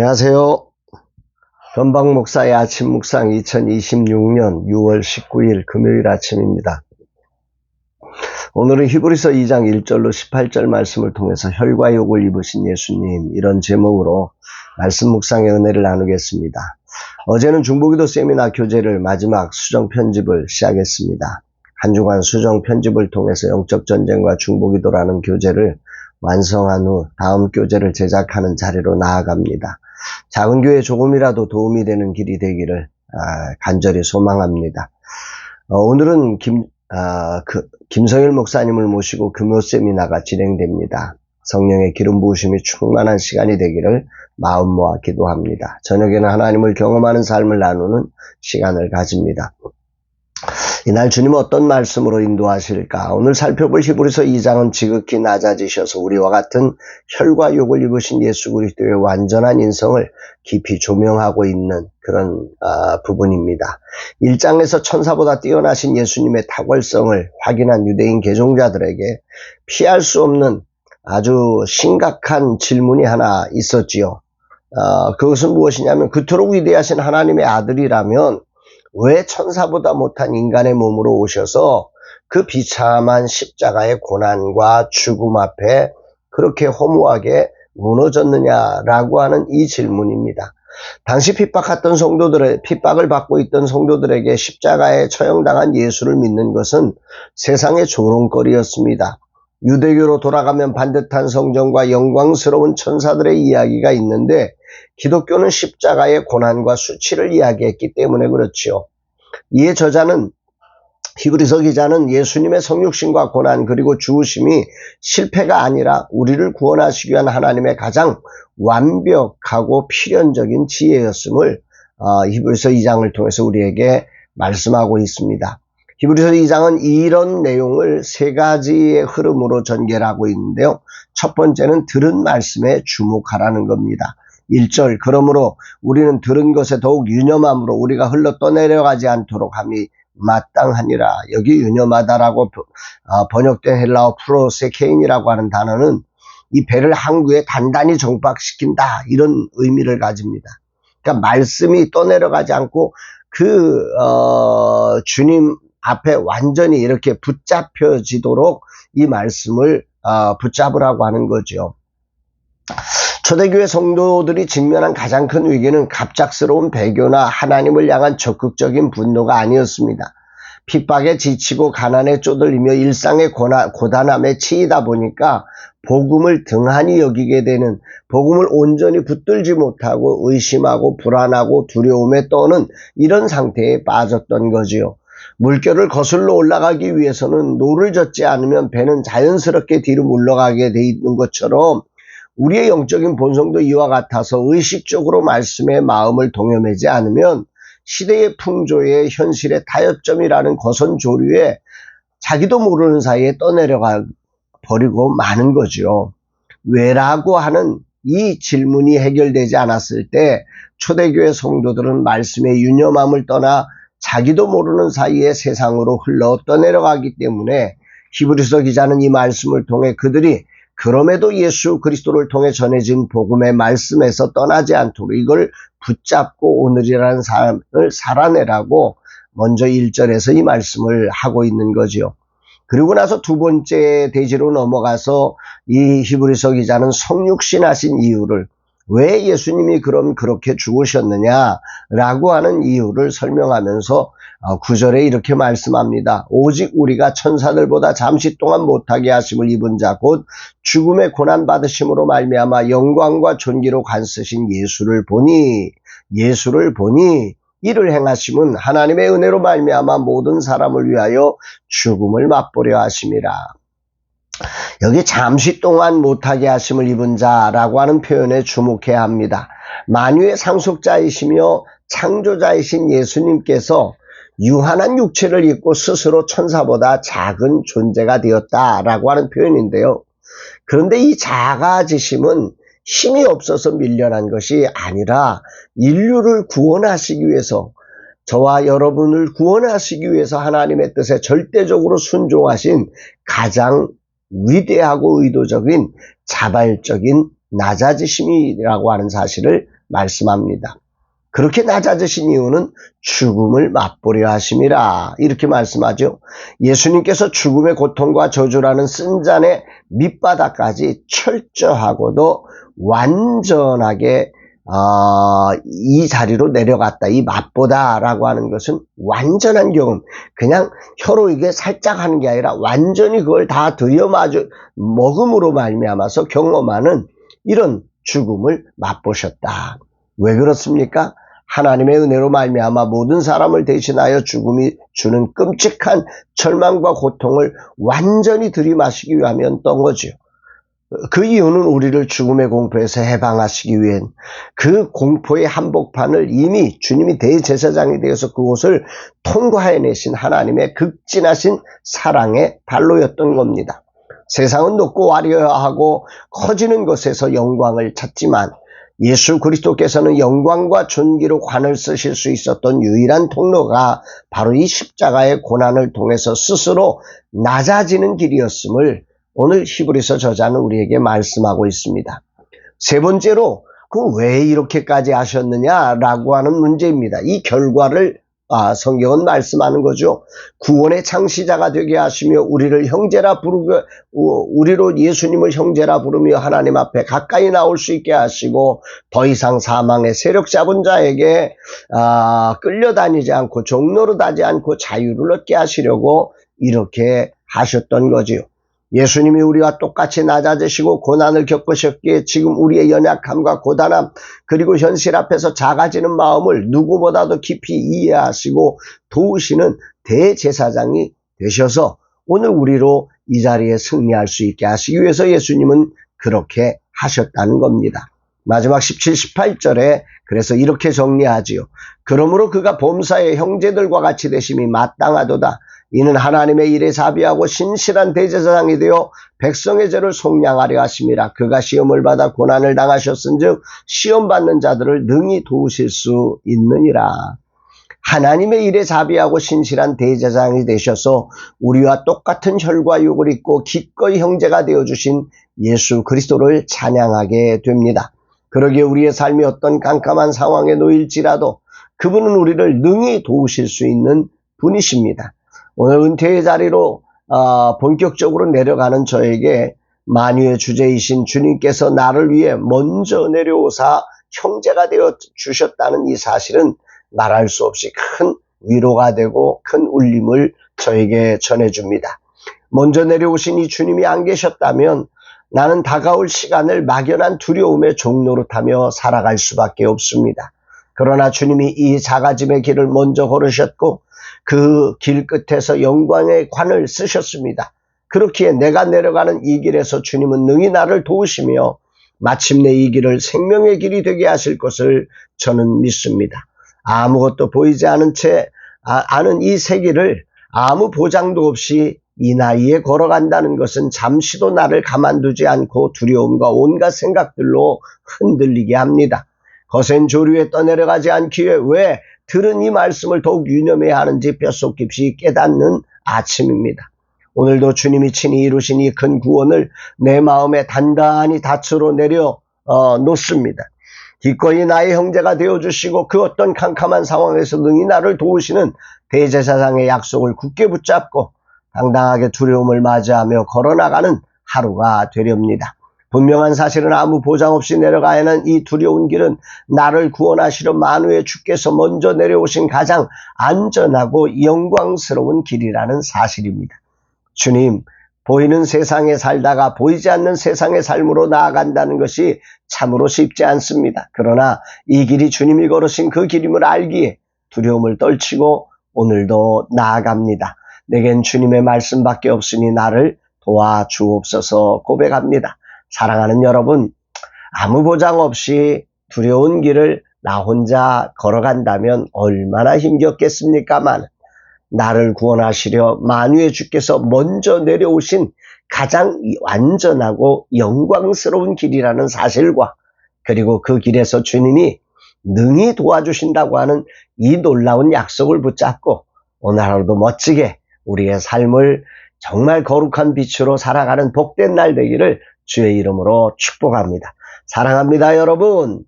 안녕하세요. 변방 목사의 아침 묵상 2026년 6월 19일 금요일 아침입니다. 오늘은 히브리서 2장 1절로 18절 말씀을 통해서 혈과 육을 입으신 예수님, 이런 제목으로 말씀 묵상의 은혜를 나누겠습니다. 어제는 중보기도 세미나 교재를 마지막 수정 편집을 시작했습니다. 한 주간 수정 편집을 통해서 영적 전쟁과 중보기도라는 교재를 완성한 후 다음 교재를 제작하는 자리로 나아갑니다. 작은 교회에 조금이라도 도움이 되는 길이 되기를 간절히 소망합니다. 오늘은 김성일 목사님을 모시고 금요 세미나가 진행됩니다. 성령의 기름 부으심이 충만한 시간이 되기를 마음 모아 기도합니다. 저녁에는 하나님을 경험하는 삶을 나누는 시간을 가집니다. 이날 주님은 어떤 말씀으로 인도하실까? 오늘 살펴볼 히브리서 2장은 지극히 낮아지셔서 우리와 같은 혈과 육을 입으신 예수 그리스도의 완전한 인성을 깊이 조명하고 있는 그런 부분입니다. 1장에서 천사보다 뛰어나신 예수님의 탁월성을 확인한 유대인 개종자들에게 피할 수 없는 아주 심각한 질문이 하나 있었지요. 그것은 무엇이냐면, 그토록 위대하신 하나님의 아들이라면 왜 천사보다 못한 인간의 몸으로 오셔서 그 비참한 십자가의 고난과 죽음 앞에 그렇게 허무하게 무너졌느냐라고 하는 이 질문입니다. 당시 핍박을 받고 있던 성도들에게 십자가에 처형당한 예수를 믿는 것은 세상의 조롱거리였습니다. 유대교로 돌아가면 반듯한 성전과 영광스러운 천사들의 이야기가 있는데, 기독교는 십자가의 고난과 수치를 이야기했기 때문에 그렇지요. 이에 히브리서 기자는 예수님의 성육신과 고난 그리고 죽으심이 실패가 아니라 우리를 구원하시기 위한 하나님의 가장 완벽하고 필연적인 지혜였음을 히브리서 2장을 통해서 우리에게 말씀하고 있습니다. 히브리서 2장은 이런 내용을 세 가지의 흐름으로 전개를 하고 있는데요. 첫 번째는 들은 말씀에 주목하라는 겁니다. 1절, 그러므로 우리는 들은 것에 더욱 유념함으로 우리가 흘러 떠내려가지 않도록 함이 마땅하니라. 여기 유념하다라고 번역된 헬라어 프로세케인이라고 하는 단어는 이 배를 항구에 단단히 정박시킨다, 이런 의미를 가집니다. 그러니까 말씀이 떠내려가지 않고 주님 앞에 완전히 이렇게 붙잡혀지도록 이 말씀을 붙잡으라고 하는 거죠. 초대교회 성도들이 직면한 가장 큰 위기는 갑작스러운 배교나 하나님을 향한 적극적인 분노가 아니었습니다. 핍박에 지치고 가난에 쪼들리며 일상의 고단함에 치이다 보니까 복음을 등한히 여기게 되는, 복음을 온전히 붙들지 못하고 의심하고 불안하고 두려움에 떠는 이런 상태에 빠졌던 거지요. 물결을 거슬러 올라가기 위해서는 노를 젓지 않으면 배는 자연스럽게 뒤로 물러가게 돼 있는 것처럼, 우리의 영적인 본성도 이와 같아서 의식적으로 말씀의 마음을 동요매지 않으면 시대의 풍조의 현실의 타협점이라는 거선 조류에 자기도 모르는 사이에 떠내려가 버리고 마는 거죠. 왜라고 하는 이 질문이 해결되지 않았을 때 초대교회 성도들은 말씀의 유념함을 떠나 자기도 모르는 사이에 세상으로 흘러 떠내려가기 때문에 히브리서 기자는 이 말씀을 통해 그들이 그럼에도 예수 그리스도를 통해 전해진 복음의 말씀에서 떠나지 않도록 이걸 붙잡고 오늘이라는 삶을 살아내라고 먼저 1절에서 이 말씀을 하고 있는 거죠. 그리고 나서 두 번째 대지로 넘어가서 이 히브리서 기자는 성육신하신 이유를, 왜 예수님이 그럼 그렇게 죽으셨느냐라고 하는 이유를 설명하면서 9절에 이렇게 말씀합니다. 오직 우리가 천사들보다 잠시 동안 못하게 하심을 입은 자 곧 죽음의 고난 받으심으로 말미암아 영광과 존귀로 간쓰신 예수를 보니 이를 행하심은 하나님의 은혜로 말미암아 모든 사람을 위하여 죽음을 맛보려 하심이라. 여기 잠시 동안 못하게 하심을 입은 자라고 하는 표현에 주목해야 합니다. 만유의 상속자이시며 창조자이신 예수님께서 유한한 육체를 입고 스스로 천사보다 작은 존재가 되었다라고 하는 표현인데요. 그런데 이 작아지심은 힘이 없어서 밀려난 것이 아니라 인류를 구원하시기 위해서, 저와 여러분을 구원하시기 위해서 하나님의 뜻에 절대적으로 순종하신 가장 위대하고 의도적인 자발적인 낮아지심이라고 하는 사실을 말씀합니다. 그렇게 낮아지신 이유는 죽음을 맛보려 하심이라 이렇게 말씀하죠. 예수님께서 죽음의 고통과 저주라는 쓴 잔의 밑바닥까지 철저하고도 완전하게 이 자리로 내려갔다. 이 맛보다라고 하는 것은 완전한 경험. 그냥 혀로 이게 살짝 하는 게 아니라 완전히 그걸 다 먹음으로 말미암아서 경험하는 이런 죽음을 맛보셨다. 왜 그렇습니까? 하나님의 은혜로 말미암아 모든 사람을 대신하여 죽음이 주는 끔찍한 절망과 고통을 완전히 들이마시기 위함이었던 거죠. 그 이유는 우리를 죽음의 공포에서 해방하시기 위한 그 공포의 한복판을 이미 주님이 대제사장이 되어서 그곳을 통과해내신 하나님의 극진하신 사랑의 발로였던 겁니다. 세상은 높고 화려하고 커지는 것에서 영광을 찾지만 예수 그리스도께서는 영광과 존귀로 관을 쓰실 수 있었던 유일한 통로가 바로 이 십자가의 고난을 통해서 스스로 낮아지는 길이었음을 오늘 히브리서 저자는 우리에게 말씀하고 있습니다. 세 번째로 왜 이렇게까지 하셨느냐라고 하는 문제입니다. 이 결과를 성경은 말씀하는 거죠. 구원의 창시자가 되게 하시며 우리를 형제라 부르고 우리로 예수님을 형제라 부르며 하나님 앞에 가까이 나올 수 있게 하시고 더 이상 사망의 세력 잡은 자에게 끌려다니지 않고 종노릇하지 않고 자유를 얻게 하시려고 이렇게 하셨던 거지요. 예수님이 우리와 똑같이 낮아지시고 고난을 겪으셨기에 지금 우리의 연약함과 고단함 그리고 현실 앞에서 작아지는 마음을 누구보다도 깊이 이해하시고 도우시는 대제사장이 되셔서 오늘 우리로 이 자리에 승리할 수 있게 하시기 위해서 예수님은 그렇게 하셨다는 겁니다. 마지막 17, 18절에 그래서 이렇게 정리하지요. 그러므로 그가 범사의 형제들과 같이 되심이 마땅하도다. 이는 하나님의 일에 자비하고 신실한 대제사장이 되어 백성의 죄를 속량하려 하심이라. 그가 시험을 받아 고난을 당하셨은즉 시험받는 자들을 능히 도우실 수 있느니라. 하나님의 일에 자비하고 신실한 대제사장이 되셔서 우리와 똑같은 혈과 육을 입고 기꺼이 형제가 되어주신 예수 그리스도를 찬양하게 됩니다. 그러기에 우리의 삶이 어떤 깜깜한 상황에 놓일지라도 그분은 우리를 능히 도우실 수 있는 분이십니다. 오늘 은퇴의 자리로 본격적으로 내려가는 저에게 만유의 주제이신 주님께서 나를 위해 먼저 내려오사 형제가 되어 주셨다는 이 사실은 말할 수 없이 큰 위로가 되고 큰 울림을 저에게 전해줍니다. 먼저 내려오신 이 주님이 안 계셨다면 나는 다가올 시간을 막연한 두려움에 종노릇하며 살아갈 수밖에 없습니다. 그러나 주님이 이 작아짐의 길을 먼저 걸으셨고 그 길 끝에서 영광의 관을 쓰셨습니다. 그렇기에 내가 내려가는 이 길에서 주님은 능히 나를 도우시며 마침내 이 길을 생명의 길이 되게 하실 것을 저는 믿습니다. 아무것도 보이지 않은 채 아는 이 세계를 아무 보장도 없이 이 나이에 걸어간다는 것은 잠시도 나를 가만두지 않고 두려움과 온갖 생각들로 흔들리게 합니다. 거센 조류에 떠내려가지 않기 위해 왜 들은 이 말씀을 더욱 유념해야 하는지 뼛속 깊이 깨닫는 아침입니다. 오늘도 주님이 친히 이루신 이 큰 구원을 내 마음에 단단히 닻으로 내려 놓습니다. 기꺼이 나의 형제가 되어주시고 그 어떤 캄캄한 상황에서 능히 나를 도우시는 대제사장의 약속을 굳게 붙잡고 당당하게 두려움을 맞이하며 걸어나가는 하루가 되렵니다. 분명한 사실은 아무 보장 없이 내려가야 하는 이 두려운 길은 나를 구원하시려 만우의 주께서 먼저 내려오신 가장 안전하고 영광스러운 길이라는 사실입니다. 주님, 보이는 세상에 살다가 보이지 않는 세상의 삶으로 나아간다는 것이 참으로 쉽지 않습니다. 그러나 이 길이 주님이 걸으신 그 길임을 알기에 두려움을 떨치고 오늘도 나아갑니다. 내겐 주님의 말씀밖에 없으니 나를 도와주옵소서 고백합니다. 사랑하는 여러분, 아무 보장 없이 두려운 길을 나 혼자 걸어간다면 얼마나 힘겹겠습니까만 나를 구원하시려 만유의 주께서 먼저 내려오신 가장 완전하고 영광스러운 길이라는 사실과 그리고 그 길에서 주님이 능히 도와주신다고 하는 이 놀라운 약속을 붙잡고 오늘 하루도 멋지게 우리의 삶을 정말 거룩한 빛으로 살아가는 복된 날 되기를 주의 이름으로 축복합니다. 사랑합니다, 여러분.